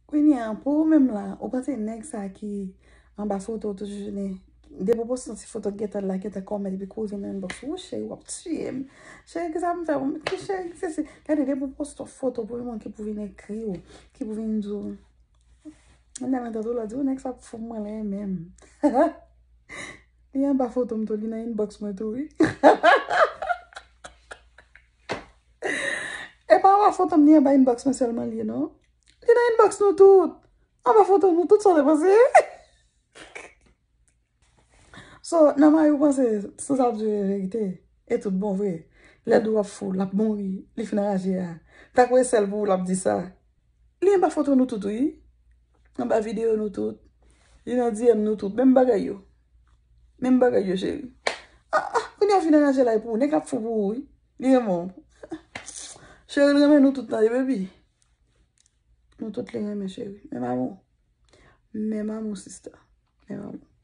Kwen yon pou même là, ou pense nèg ça qui en bas photo tout journée. Des propositions si photo qui là qui était comme depuis cause dans inbox. Ou chéri, ou tuer. Chéri, que ça me fait que chéri, c'est regardez des propositions photo pour monde qui pouvait écrire qui pouvait dire on a l'entendre là dire nèg ça pour moi là même. Il y a pas photo me li dans inbox moi tout. Et pas la photo me dans inbox moi seulement li non. Li dans inbox nous tout. On va photo nous tout ça dépassé. So, nan ma yo pense, sou sa di verite, e tout bon vre. Le do ap fou, lap bon ri, li fina raje ya. Tak we sel pou lap di sa. Li yon ba foto nou tout oui. Yon ba video nou tout. Yon DM nou tout. Même bagay yo. Même bagay yo chéri. Koun yon fina raje la pou, nek ap fou pou oui. Li yon mon. Chéri, li yon nou tout nan, baby. Nou tout li yon chéri. Même amour. Même amour, sister. Même amour.